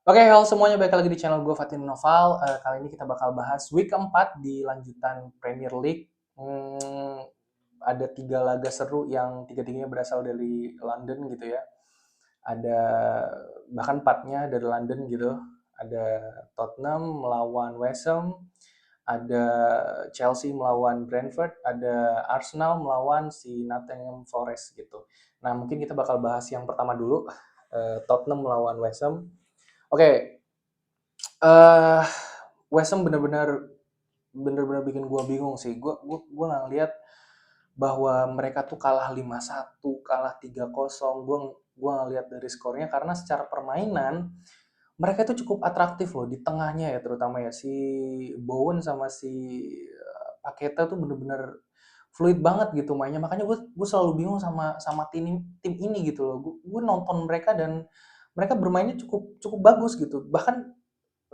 Oke, halo semuanya, balik lagi di channel gue Fatin Noval. Kali ini kita bakal bahas week keempat di lanjutan Premier League. Ada tiga laga seru yang tiga-tiganya berasal dari London gitu ya. Ada bahkan empatnya dari London gitu. Ada Tottenham melawan West Ham, ada Chelsea melawan Brentford, ada Arsenal melawan si Nottingham Forest gitu. Nah, mungkin kita bakal bahas yang pertama dulu, Tottenham melawan West Ham. Oke, eh West Ham bener-bener bikin gue bingung sih. Gue nggak ngeliat bahwa mereka tuh kalah 5-1, kalah 3-0. Gue ngeliat dari skornya karena secara permainan mereka itu cukup atraktif loh di tengahnya ya, terutama ya si Bowen sama si Paketa tuh bener-bener fluid banget gitu mainnya. Makanya gue selalu bingung sama sama tim ini gitu loh. Gue nonton mereka dan mereka bermainnya cukup cukup bagus gitu. Bahkan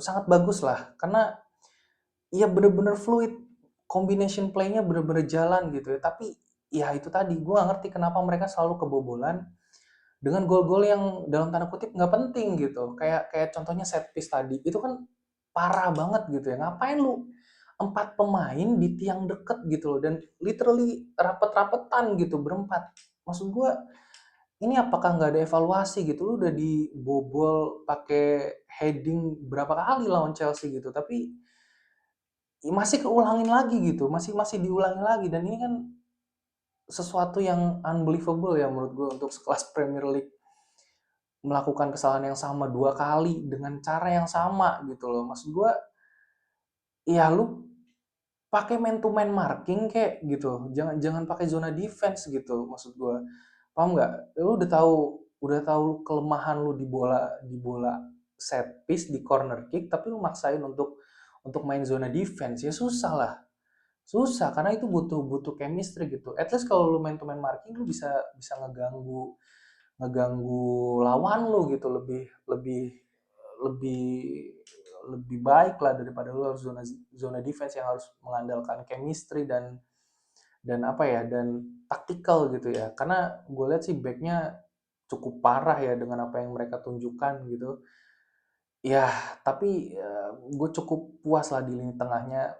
sangat bagus lah karena ya bener-bener fluid, combination play-nya bener-bener jalan gitu ya. Tapi ya itu tadi, gue gak ngerti kenapa mereka selalu kebobolan dengan gol-gol yang dalam tanda kutip nggak penting gitu. Kayak kayak contohnya set piece tadi, itu kan parah banget gitu ya. Ngapain lu empat pemain di tiang deket gitu loh, dan literally rapet-rapetan gitu berempat. Maksud gue, ini apakah nggak ada evaluasi gitu? Lu udah dibobol pakai heading berapa kali lawan Chelsea gitu, tapi masih keulangin lagi gitu, masih masih diulangi lagi, dan ini kan sesuatu yang unbelievable ya menurut gue untuk sekelas Premier League melakukan kesalahan yang sama dua kali dengan cara yang sama gitu loh. Maksud gue, ya lu pakai man to man marking kayak gitu, jangan jangan pakai zona defense gitu. Maksud gue, paham nggak? Lu udah tahu kelemahan lu di bola set piece, di corner kick, tapi lu maksain untuk main zona defense, ya susah lah. Susah karena itu butuh butuh chemistry gitu. At least kalau lu main to man marking, lu bisa bisa ngeganggu ngeganggu lawan lu gitu, lebih lebih lebih lebih baik lah daripada lu harus zona zona defense yang harus mengandalkan chemistry dan apa ya, dan taktikal gitu ya. Karena gue lihat sih backnya cukup parah ya dengan apa yang mereka tunjukkan gitu. Ya, tapi gue cukup puas lah di lini tengahnya,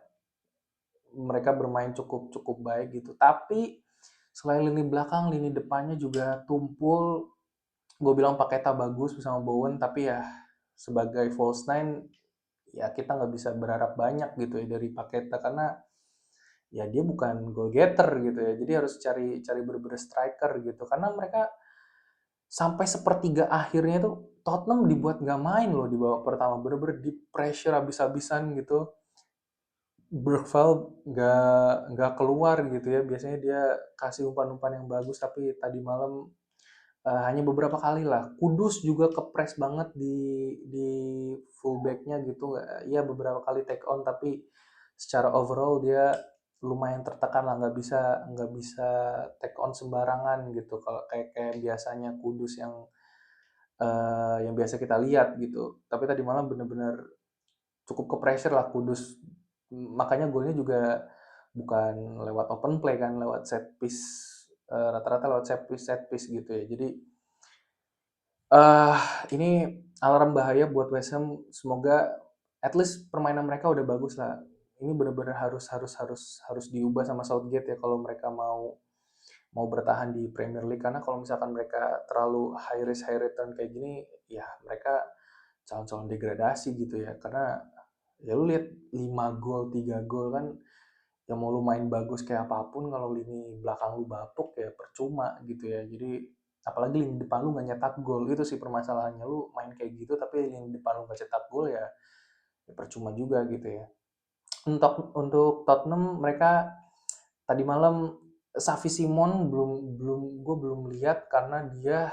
mereka bermain cukup cukup baik gitu. Tapi selain lini belakang, lini depannya juga tumpul. Gue bilang Paketa bagus bersama Bowen, tapi ya sebagai false nine ya kita nggak bisa berharap banyak gitu ya dari Paketa, karena ya dia bukan goal getter gitu ya. Jadi harus cari cari bener-bener striker gitu. Karena mereka sampai sepertiga akhirnya tuh Tottenham dibuat nggak main loh di babak pertama. Bener-bener di pressure habis-habisan gitu. Bergvall nggak keluar gitu ya. Biasanya dia kasih umpan-umpan yang bagus, tapi tadi malam hanya beberapa kali lah. Kudus juga kepres banget di fullbacknya gitu. Iya beberapa kali take on, tapi secara overall dia lumayan tertekan lah. Nggak bisa take on sembarangan gitu. Kalau kayak kayak biasanya Kudus yang biasa kita lihat gitu. Tapi tadi malam bener-bener cukup ke pressure lah Kudus. Makanya golnya juga bukan lewat open play kan, lewat set piece, rata-rata lewat set piece gitu ya. Jadi eh ini alarm bahaya buat West Ham. Semoga at least permainan mereka udah bagus lah. Ini benar-benar harus harus harus harus diubah sama Southgate ya kalau mereka mau mau bertahan di Premier League. Karena kalau misalkan mereka terlalu high risk high return kayak gini, ya mereka calon-calon degradasi gitu ya. Karena ya lu lihat 5 gol, 3 gol kan, yang mau lu main bagus kayak apapun kalau lini belakang lu bapuk ya percuma gitu ya. Jadi apalagi lini depan lu nggak nyetak gol, itu sih permasalahannya. Lu main kayak gitu tapi lini depan lu nggak cetak gol, ya percuma juga gitu ya. Untuk Tottenham, mereka tadi malam Xavi Simon belum belum gue belum lihat, karena dia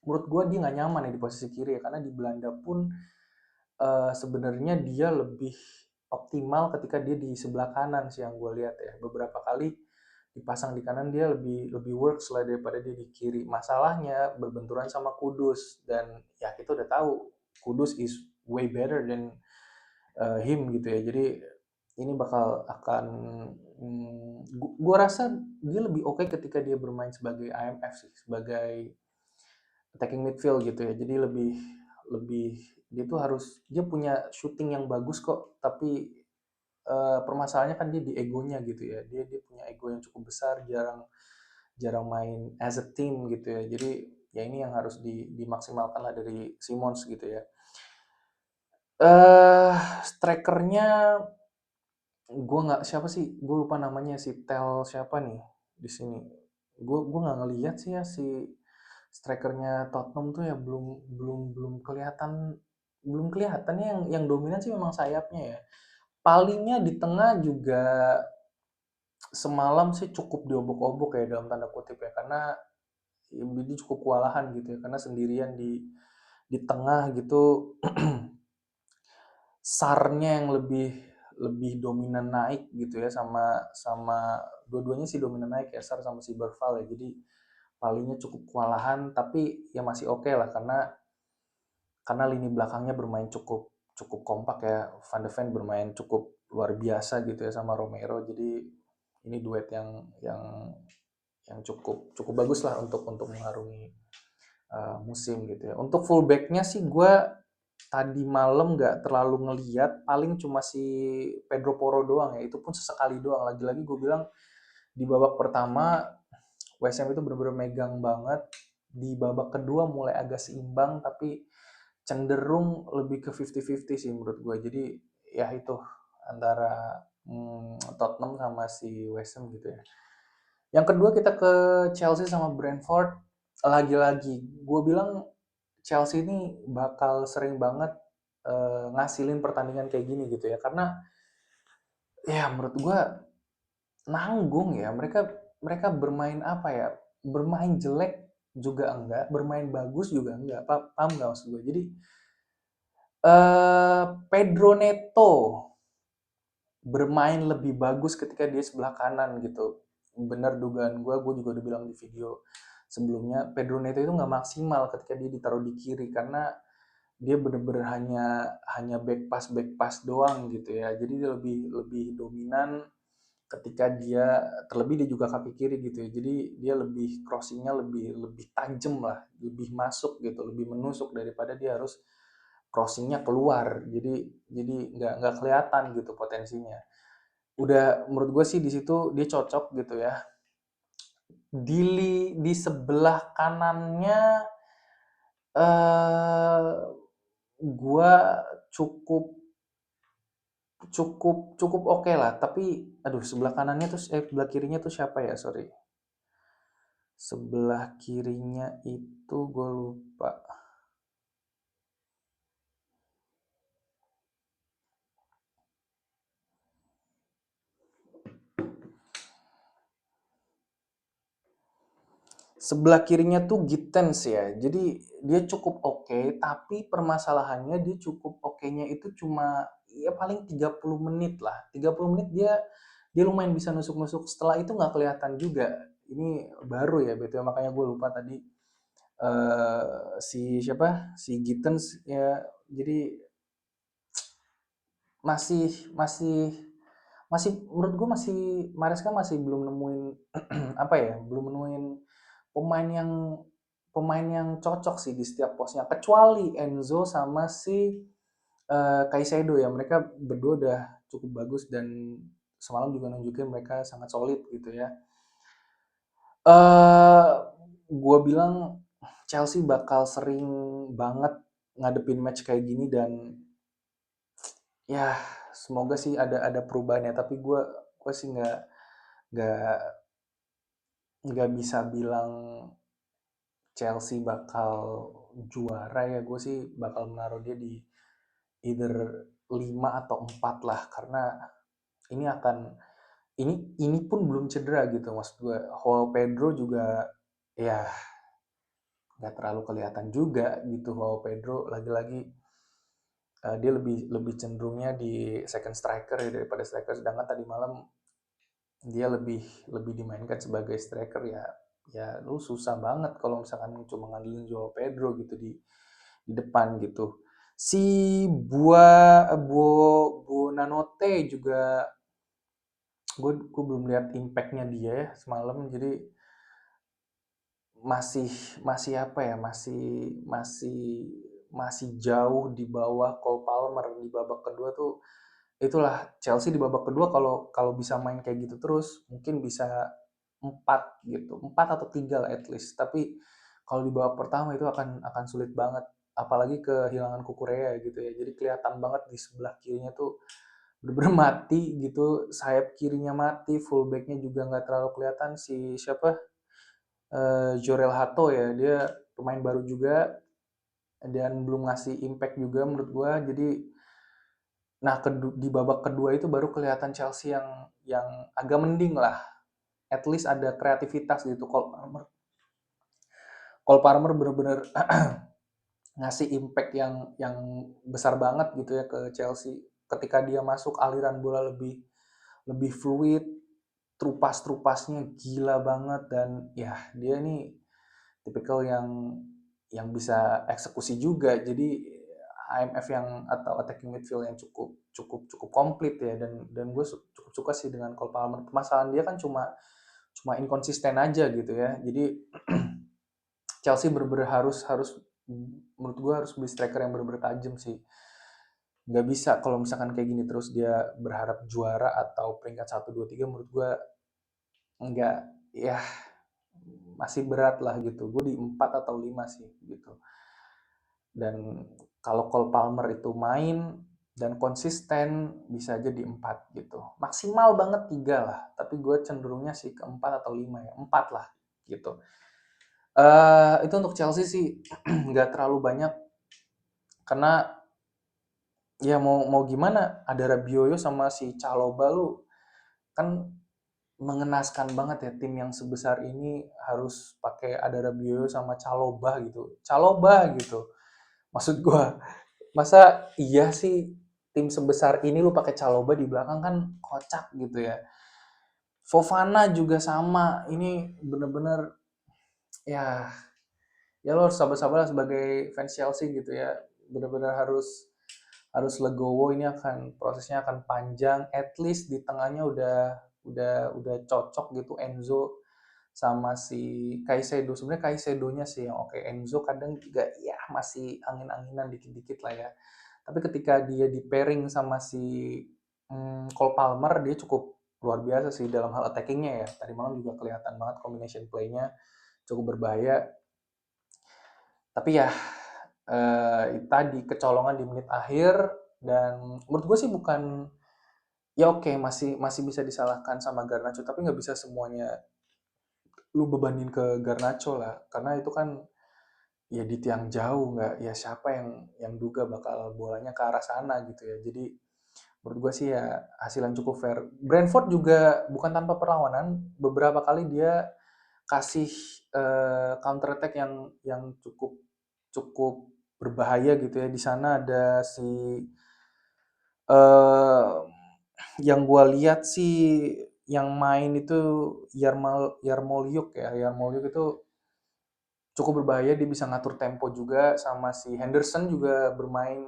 menurut gue dia nggak nyaman ya di posisi kiri ya, karena di Belanda pun sebenarnya dia lebih optimal ketika dia di sebelah kanan sih yang gue lihat ya. Beberapa kali dipasang di kanan dia lebih lebih works lah daripada dia di kiri. Masalahnya berbenturan sama Kudus, dan ya kita udah tahu Kudus is way better than him gitu ya. Jadi ini bakal akan, gua rasa dia lebih oke ketika dia bermain sebagai IMF sih, sebagai attacking midfield gitu ya. Jadi lebih lebih dia tuh harus dia punya shooting yang bagus kok, tapi permasalahannya kan dia di egonya gitu ya. Dia punya ego yang cukup besar, jarang jarang main as a team gitu ya. Jadi ya ini yang harus dimaksimalkan lah dari Simmons gitu ya. Strikernya gue nggak siapa sih, gue lupa namanya si Tel siapa nih di sini. Gue nggak ngelihat sih ya si strikernya Tottenham tuh ya belum belum belum kelihatannya yang dominan sih memang sayapnya ya. Palingnya di tengah juga semalam sih cukup diobok-obok ya dalam tanda kutip ya karena ya, dia cukup kewalahan gitu ya karena sendirian di tengah gitu. Sarnya yang lebih lebih dominan naik gitu ya sama sama dua-duanya sih dominan naik ya Sar sama si Berval ya. Jadi palingnya cukup kewalahan tapi ya masih oke lah karena lini belakangnya bermain cukup cukup kompak ya. Van de Ven bermain cukup luar biasa gitu ya sama Romero. Jadi ini duet yang cukup cukup bagus lah untuk mengarungi musim gitu ya. Untuk fullbacknya sih gue tadi malam nggak terlalu ngeliat, paling cuma si Pedro Porro doang ya. Itu pun sesekali doang. Lagi-lagi gue bilang di babak pertama West Ham itu benar-benar megang banget. Di babak kedua mulai agak seimbang tapi cenderung lebih ke 50-50 sih menurut gue. Jadi ya itu antara Tottenham sama si West Ham gitu ya. Yang kedua kita ke Chelsea sama Brentford. Lagi-lagi gue bilang Chelsea ini bakal sering banget ngasilin pertandingan kayak gini gitu ya. Karena ya menurut gue nanggung ya. Mereka mereka bermain apa ya? Bermain jelek juga enggak, bermain bagus juga enggak. Paham nggak maksud gue? Jadi Pedro Neto bermain lebih bagus ketika dia sebelah kanan gitu. Bener dugaan gue juga udah bilang di video sebelumnya, Pedro Neto itu nggak maksimal ketika dia ditaruh di kiri karena dia bener-bener hanya back pass doang gitu ya. Jadi dia lebih lebih dominan ketika dia terlebih dia juga kaki kiri gitu ya. Jadi dia lebih crossingnya lebih lebih tajam lah, lebih masuk gitu, lebih menusuk daripada dia harus crossingnya keluar. Jadi nggak kelihatan gitu potensinya. Udah menurut gue sih di situ dia cocok gitu ya. Di sebelah kanannya eh gua cukup cukup cukup oke lah, tapi aduh sebelah kanannya tuh sebelah kirinya tuh siapa ya? Sorry. Sebelah kirinya itu gue lupa. Sebelah kirinya tuh Gittens ya. Jadi dia cukup oke, tapi permasalahannya dia cukup oke-nya itu cuma ya paling 30 menit lah. 30 menit dia lumayan bisa nusuk-nusuk. Setelah itu nggak kelihatan juga. Ini baru ya betul makanya gue lupa tadi si siapa? Si Gittens ya. Jadi masih masih masih menurut gue masih Maresca masih belum nemuin apa ya? Belum nemuin pemain yang cocok sih di setiap posnya kecuali Enzo sama si Caicedo ya mereka berdua udah cukup bagus dan semalam juga nunjukin mereka sangat solid gitu ya. Gue bilang Chelsea bakal sering banget ngadepin match kayak gini dan ya semoga sih ada perubahannya tapi gue sih nggak nggak bisa bilang Chelsea bakal juara ya gue sih bakal menaruh dia di either 5 atau 4 lah karena ini akan ini pun belum cedera gitu maksud gue. Joao Pedro juga ya nggak terlalu kelihatan juga gitu. Joao Pedro lagi-lagi dia lebih lebih cenderungnya di second striker ya daripada striker sedangkan tadi malam dia lebih lebih dimainkan sebagai striker ya. Ya lu susah banget kalau misalkan cuma ngandelin Joao Pedro gitu di depan gitu. Si Nanote juga gue belum lihat impactnya dia ya semalam jadi masih masih apa ya masih masih masih jauh di bawah Cole Palmer di babak kedua tuh, itulah Chelsea di babak kedua kalau kalau bisa main kayak gitu terus mungkin bisa 4 gitu, 4 atau 3 lah at least. Tapi kalau di babak pertama itu akan sulit banget, apalagi kehilangan Cucurella gitu ya. Jadi kelihatan banget di sebelah kirinya tuh bener-bener mati gitu, sayap kirinya mati, fullbacknya juga nggak terlalu kelihatan si siapa Jorel Hato ya, dia pemain baru juga dan belum ngasih impact juga menurut gua. Jadi nah di babak kedua itu baru kelihatan Chelsea yang agak mending lah. At least ada kreativitas gitu. Cole Palmer bener-bener ngasih impact yang besar banget gitu ya ke Chelsea. Ketika dia masuk aliran bola lebih lebih fluid, trupas-trupasnya gila banget dan ya dia ini tipikal yang bisa eksekusi juga. Jadi IMF yang atau attacking midfield yang cukup cukup cukup komplit ya dan gue cukup suka sih dengan Cole Palmer. Permasalahan dia kan cuma cuma inkonsisten aja gitu ya. Jadi Chelsea bener-bener harus harus menurut gue harus beli striker yang bener-bener tajam sih. Nggak bisa kalau misalkan kayak gini terus dia berharap juara atau peringkat 1, 2, 3 menurut gue nggak ya masih berat lah gitu. Gue di 4 atau 5 sih gitu. Dan kalau Cole Palmer itu main dan konsisten bisa aja di 4 gitu. Maksimal banget 3 lah, tapi gue cenderungnya sih ke 4 atau 5 ya. 4 lah gitu. Itu untuk Chelsea sih nggak terlalu banyak karena ya mau gimana ada Rabiot sama si Chalobah lu kan mengenaskan banget ya tim yang sebesar ini harus pakai ada Rabiot sama Chalobah gitu. Chalobah gitu. Maksud gua masa iya sih tim sebesar ini lu pakai Chalobah di belakang kan kocak gitu ya. Fofana juga sama. Ini bener-bener ya ya lo harus sabar-sabar sebagai fans Chelsea gitu ya. Bener-bener harus legowo, ini akan prosesnya akan panjang. At least di tengahnya udah cocok gitu Enzo sama si Caicedo. Sebenarnya Caicedonya sih yang oke. Enzo kadang juga ya masih angin-anginan dikit-dikit lah ya. Tapi ketika dia di pairing sama si Cole Palmer, dia cukup luar biasa sih dalam hal attackingnya ya. Tadi malam juga kelihatan banget combination play-nya cukup berbahaya. Tapi ya tadi kecolongan di menit akhir dan menurut gue sih bukan ya oke masih masih bisa disalahkan sama Garnacho tapi nggak bisa semuanya lu bebanin ke Garnacho lah karena itu kan ya di tiang jauh nggak ya siapa yang duga bakal bolanya ke arah sana gitu ya jadi menurut gue sih ya hasil yang cukup fair. Brentford juga bukan tanpa perlawanan beberapa kali dia kasih counter attack yang cukup cukup berbahaya gitu ya di sana ada si eh yang gue lihat sih yang main itu Yarmolyuk ya Yarmolyuk itu cukup berbahaya dia bisa ngatur tempo juga sama si Henderson juga bermain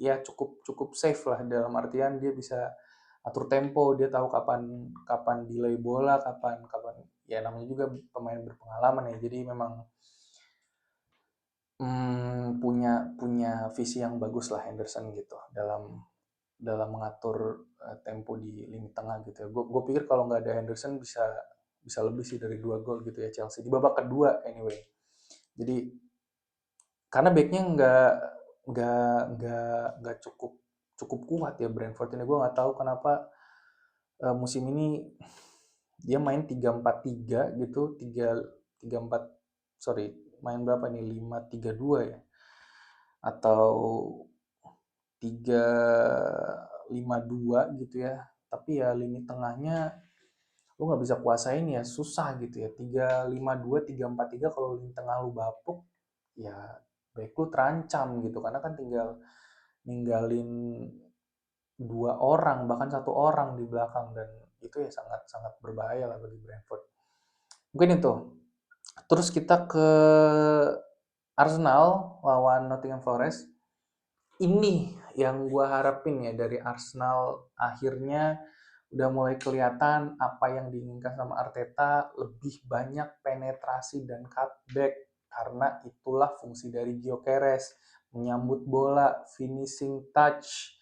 ya cukup cukup safe lah dalam artian dia bisa atur tempo dia tahu kapan kapan delay bola kapan kapan ya namanya juga pemain berpengalaman ya jadi memang punya punya visi yang bagus lah Henderson gitu dalam dalam mengatur tempo di lini tengah gitu ya. Gue pikir kalau nggak ada Henderson bisa bisa lebih sih dari 2 gol gitu ya Chelsea di babak kedua anyway. Jadi karena backnya nggak cukup cukup kuat ya Brentford ini gue nggak tahu kenapa musim ini dia main 3-4-3 gitu 3-4 sorry main berapa nih 5-3-2 ya atau 3-5-2 gitu ya tapi ya lini tengahnya lu nggak bisa kuasain ya susah gitu ya 3-5-2 3-4-3 kalau lini tengah lu bapuk ya baik lu terancam gitu karena kan tinggal ninggalin 2 orang bahkan 1 orang di belakang dan itu ya sangat sangat berbahaya lah bagi Brentford mungkin itu terus kita ke Arsenal lawan Nottingham Forest ini yang gue harapin ya dari Arsenal akhirnya udah mulai kelihatan apa yang diinginkan sama Arteta lebih banyak penetrasi dan cutback karena itulah fungsi dari Gyökeres menyambut bola, finishing touch,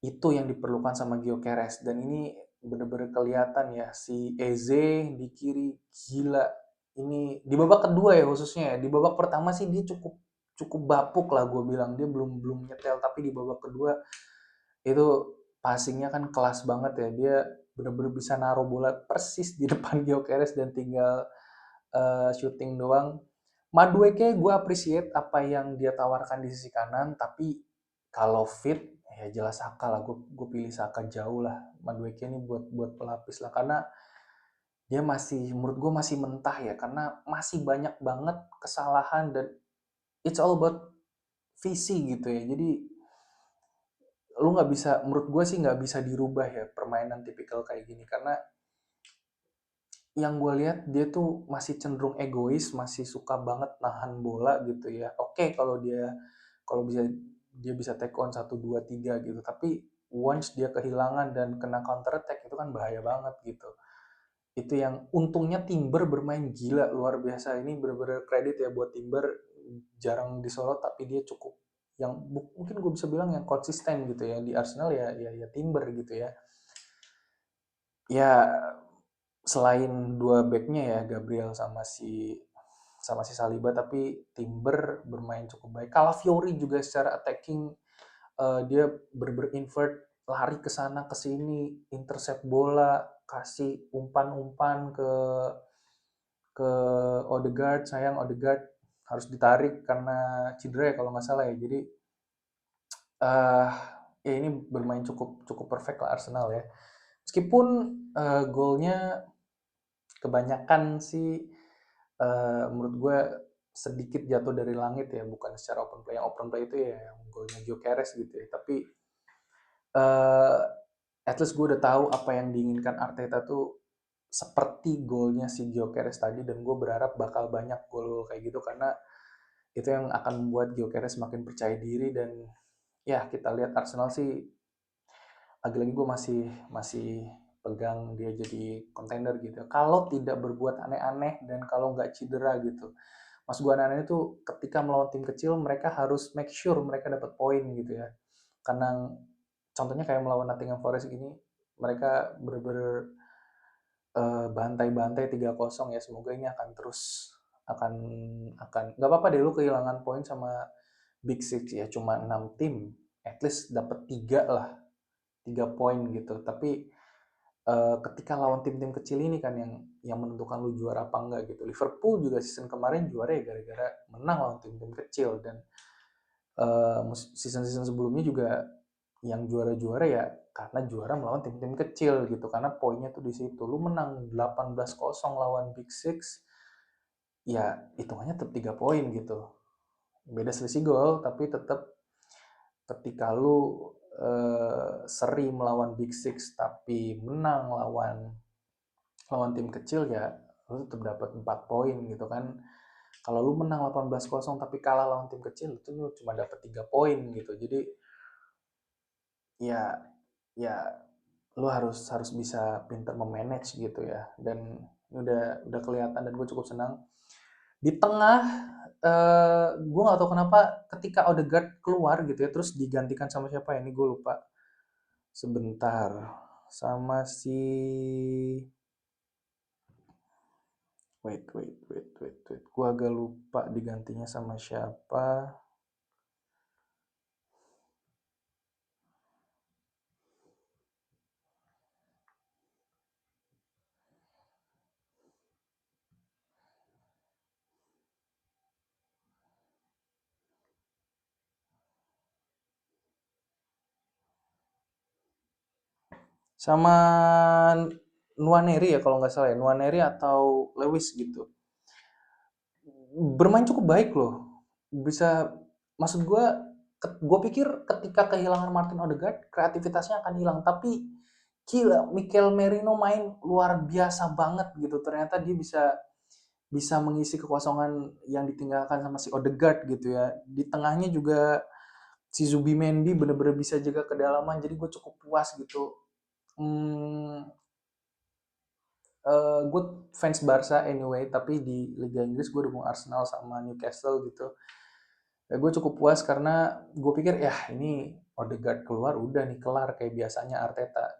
itu yang diperlukan sama Gyökeres. Dan ini bener-bener kelihatan ya, si Eze di kiri gila. Ini di babak kedua ya khususnya ya. Di babak pertama sih dia cukup cukup bapuk lah gue bilang, dia belum belum nyetel, tapi di babak kedua itu passingnya kan kelas banget ya, dia bener-bener bisa naruh bola persis di depan Gyökeres dan tinggal shooting doang. Madueke gue appreciate apa yang dia tawarkan di sisi kanan, tapi kalau fit ya jelas Saka lah, gue pilih Saka jauh lah. Madueke ini buat buat pelapis lah, karena dia masih, menurut gue masih mentah ya, karena masih banyak banget kesalahan dan it's all about visi gitu ya. Jadi lu nggak bisa, menurut gue sih nggak bisa dirubah ya permainan tipikal kayak gini, karena yang gue lihat dia tuh masih cenderung egois, masih suka banget nahan bola gitu ya. Oke, kalau dia, kalau bisa, dia bisa take on 1 2 3 gitu, tapi once dia kehilangan dan kena counter attack itu kan bahaya banget gitu. Itu yang untungnya Timber bermain gila luar biasa, ini bener-bener kredit ya buat Timber, jarang disorot tapi dia cukup yang mungkin gue bisa bilang yang konsisten gitu ya di Arsenal ya, ya Timber gitu ya. Ya selain dua backnya ya Gabriel sama si Saliba, tapi Timber bermain cukup baik. Calafiori juga secara attacking, dia invert, lari ke sana ke sini, intercept bola, kasih umpan-umpan ke Odegaard. Sayang Odegaard harus ditarik karena cedera ya kalau nggak salah ya. Jadi ya ini bermain cukup cukup perfect lah Arsenal ya. Meskipun golnya kebanyakan sih menurut gue sedikit jatuh dari langit ya, bukan secara open play. Yang open play itu ya yang golnya Gyökeres gitu ya. Tapi uh, at least gue udah tahu apa yang diinginkan Arteta tuh seperti golnya si Gyökeres tadi, dan gue berharap bakal banyak gol kayak gitu, karena itu yang akan membuat Gyökeres makin percaya diri. Dan ya kita lihat Arsenal sih, lagi-lagi gue masih masih pegang dia jadi kontender gitu. Kalau tidak berbuat aneh-aneh dan kalau nggak cedera gitu. Mas gue aneh-aneh itu ketika melawan tim kecil mereka harus make sure mereka dapat poin gitu ya. Karena contohnya kayak melawan Nottingham Forest gini, mereka bener-bener bantai-bantai 3-0 ya. Semoga ini akan terus, akan akan nggak apa-apa deh lu kehilangan poin sama Big Six ya, cuma 6 tim, at least dapat 3 lah, 3 poin gitu. Tapi ketika lawan tim-tim kecil ini kan yang menentukan lu juara apa enggak gitu. Liverpool juga season kemarin juara ya gara-gara menang lawan tim-tim kecil, dan season-season sebelumnya juga yang juara-juara ya karena juara melawan tim-tim kecil gitu, karena poinnya tuh di situ. Lu menang 18-0 lawan Big Six, ya hitungannya tetap 3 poin gitu. Beda selisih gol, tapi tetap ketika lu seri melawan Big Six tapi menang lawan lawan tim kecil, ya lu tetap dapat 4 poin gitu kan. Kalau lu menang 18-0 tapi kalah lawan tim kecil, itu lu cuma dapat 3 poin gitu. Jadi ya ya lu harus harus bisa pinter memanage gitu ya. Dan ini udah kelihatan dan gue cukup senang. Di tengah gue nggak tahu kenapa ketika Odegaard keluar gitu ya, terus digantikan sama siapa ya, ini gue lupa sebentar, sama si, wait, gue agak lupa digantinya sama siapa. Sama Nwaneri ya kalau nggak salah ya, Nwaneri atau Lewis gitu. Bermain cukup baik loh. Bisa, maksud gue pikir ketika kehilangan Martin Odegaard kreativitasnya akan hilang, tapi gila Mikel Merino main luar biasa banget gitu. Ternyata dia bisa bisa mengisi kekosongan yang ditinggalkan sama si Odegaard gitu ya. Di tengahnya juga si Zubimendi bener-bener bisa jaga kedalaman, jadi gue cukup puas gitu. Hmm, gue fans Barca anyway, tapi di Liga Inggris gue dukung Arsenal sama Newcastle gitu. Gue cukup puas karena gue pikir ya ini Odegaard keluar udah nih kelar kayak biasanya Arteta,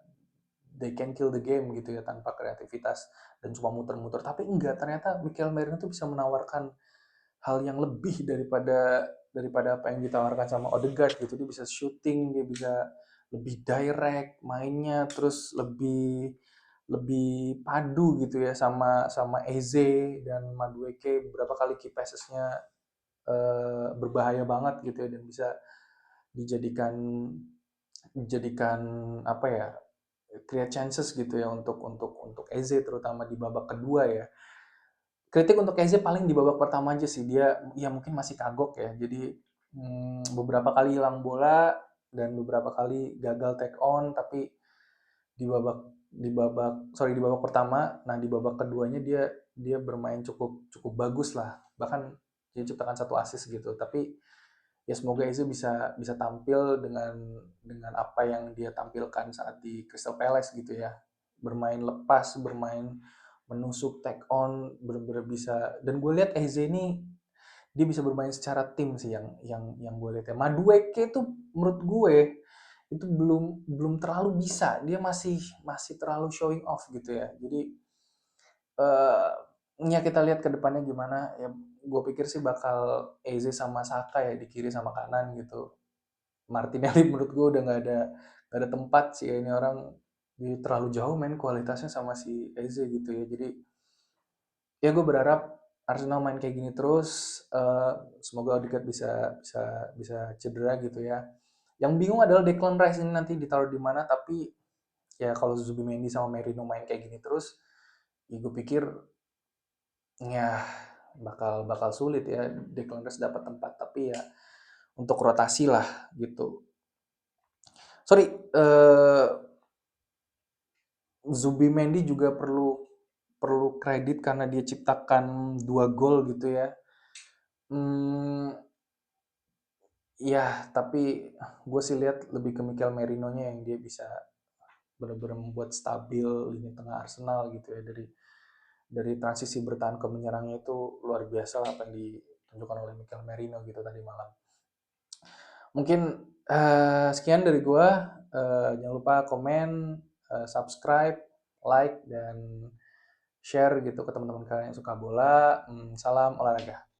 they can kill the game gitu ya tanpa kreativitas dan cuma muter-muter. Tapi enggak, ternyata Mikel Merino tuh bisa menawarkan hal yang lebih daripada apa yang ditawarkan sama Odegaard gitu. Dia bisa shooting, dia bisa lebih direct mainnya, terus lebih lebih padu gitu ya sama sama Eze dan Madueke. Beberapa kali key passesnya berbahaya banget gitu ya dan bisa dijadikan dijadikan apa ya, create chances gitu ya untuk Eze terutama di babak kedua ya. Kritik untuk Eze paling di babak pertama aja sih, dia ya mungkin masih kagok ya. Jadi beberapa kali hilang bola dan beberapa kali gagal take on, tapi di babak pertama, nah di babak keduanya dia dia bermain cukup cukup bagus lah. Bahkan dia ciptakan satu assist gitu. Tapi ya semoga Eze bisa bisa tampil dengan apa yang dia tampilkan saat di Crystal Palace gitu ya, bermain lepas, bermain menusuk, take on, benar-benar bisa. Dan gue lihat Eze ini dia bisa bermain secara tim sih yang gue lihat ya. Madueke itu menurut gue itu belum belum terlalu bisa, dia masih masih terlalu showing off gitu ya. Jadi eh ya kita lihat ke depannya gimana ya. Gue pikir sih bakal Eze sama Saka ya di kiri sama kanan gitu. Martinelli menurut gue udah nggak ada tempat sih ya, ini orang dia terlalu jauh main kualitasnya sama si Eze gitu ya. Jadi ya gue berharap Arsenal main kayak gini terus. Semoga Odegaard bisa bisa bisa cedera gitu ya. Yang bingung adalah Declan Rice ini nanti ditaruh di mana, tapi ya kalau Zubimendi sama Merino main kayak gini terus, ya gue pikir ya bakal bakal sulit ya Declan Rice dapat tempat, tapi ya untuk rotasi lah gitu. Sorry, Zubimendi juga perlu perlu kredit karena dia ciptakan 2 gol gitu ya. Hmm, ya, tapi gue sih lihat lebih ke Mikel Merino-nya yang dia bisa benar-benar membuat stabil lini tengah Arsenal gitu ya, dari transisi bertahan ke menyerangnya itu luar biasa lah apa yang ditunjukkan oleh Mikel Merino gitu tadi malam. Mungkin sekian dari gue. Jangan lupa komen, subscribe, like, dan share gitu ke teman-teman kalian yang suka bola. Salam olahraga.